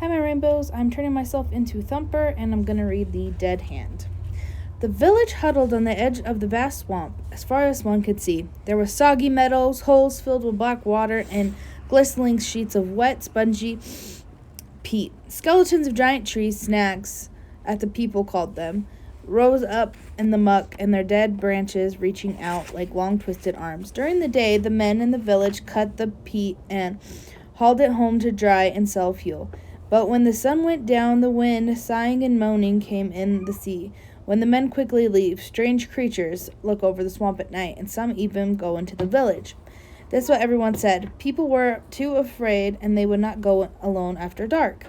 Hi, my rainbows. I'm turning myself into Thumper, and I'm going to read The Dead Hand. The village huddled on the edge of the vast swamp, as far as one could see. There were soggy meadows, holes filled with black water, and glistening sheets of wet, spongy peat. Skeletons of giant trees, snags, as the people called them, rose up in the muck, and their dead branches reaching out like long twisted arms. During the day, the men in the village cut the peat and hauled it home to dry and sell fuel. But when the sun went down, the wind, sighing and moaning, came in the sea. When the men quickly leave, strange creatures look over the swamp at night, and some even go into the village. This is what everyone said. People were too afraid, and they would not go alone after dark.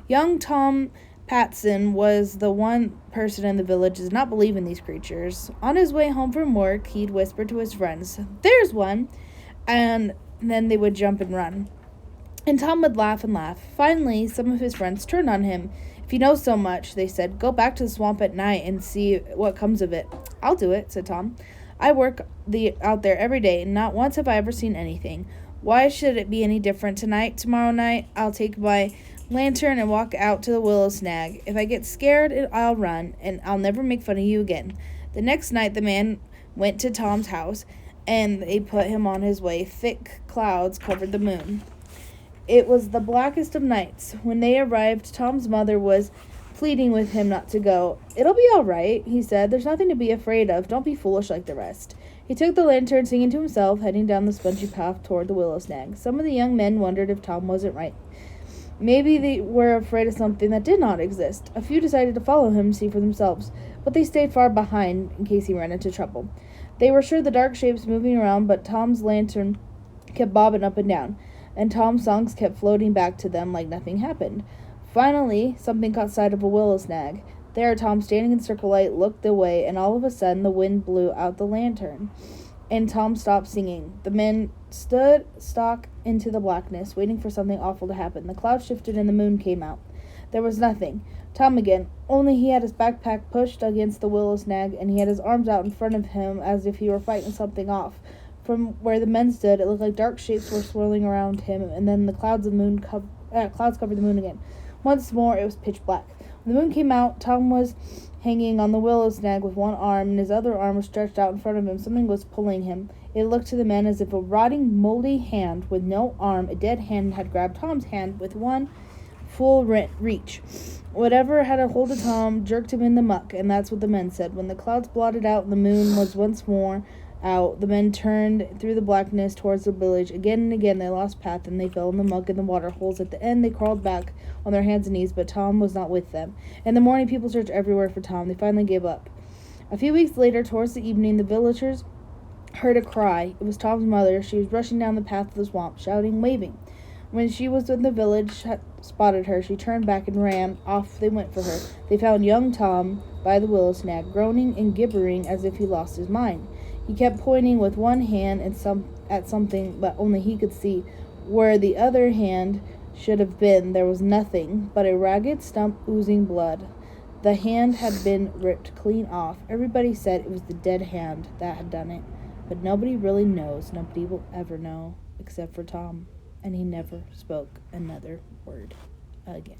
Young Tom Patson was the one person in the village who did not believe in these creatures. On his way home from work, he'd whisper to his friends, "There's one!" And then they would jump and run. And Tom would laugh and laugh. Finally, some of his friends turned on him. "If you know so much," they said, "go back to the swamp at night and see what comes of it." "I'll do it," said Tom. "I work out there every day, and not once have I ever seen anything. Why should it be any different tonight? Tomorrow night, I'll take my lantern and walk out to the willow snag. If I get scared, I'll run, and I'll never make fun of you again." The next night, the man went to Tom's house, and they put him on his way. Thick clouds covered the moon. It was the blackest of nights. When they arrived, Tom's mother was pleading with him not to go. "It'll be all right," he said. "There's nothing to be afraid of. Don't be foolish like the rest." He took the lantern, singing to himself, heading down the spongy path toward the willow snag. Some of the young men wondered if Tom wasn't right. Maybe they were afraid of something that did not exist. A few decided to follow him to see for themselves, but they stayed far behind in case he ran into trouble. They were sure the dark shapes moving around, but Tom's lantern kept bobbing up and down, and Tom's songs kept floating back to them like nothing happened. Finally, something caught sight of a willow snag. There, Tom, standing in the circle light, looked away, and all of a sudden the wind blew out the lantern, and Tom stopped singing. The men stood stock into the blackness, waiting for something awful to happen. The clouds shifted and the moon came out. There was nothing. Tom again, only he had his backpack pushed against the willow snag, and he had his arms out in front of him as if he were fighting something off. From where the men stood, it looked like dark shapes were swirling around him, and then the clouds covered the moon again. Once more, it was pitch black. When the moon came out, Tom was hanging on the willow snag with one arm, and his other arm was stretched out in front of him. Something was pulling him. It looked to the men as if a rotting, moldy hand with no arm, a dead hand, had grabbed Tom's hand with one full reach. Whatever had a hold of Tom jerked him in the muck, and that's what the men said. When the clouds blotted out and the moon was once more out, the men turned through the blackness towards the village. Again and again they lost path, and they fell in the muck and the water holes. At the end they crawled back on their hands and knees, but Tom was not with them. In the morning people searched everywhere for Tom. They finally gave up. A few weeks later, towards the evening, the villagers heard a cry. It was Tom's mother. She was rushing down the path of the swamp, shouting, waving. When she was in the village, spotted her, she turned back and ran. Off they went for her. They found young Tom by the willow snag, groaning and gibbering as if he lost his mind. He kept pointing with one hand at something, but only he could see. Where the other hand should have been, there was nothing but a ragged stump oozing blood. The hand had been ripped clean off. Everybody said it was the dead hand that had done it. But nobody really knows. Nobody will ever know, except for Tom. And he never spoke another word again.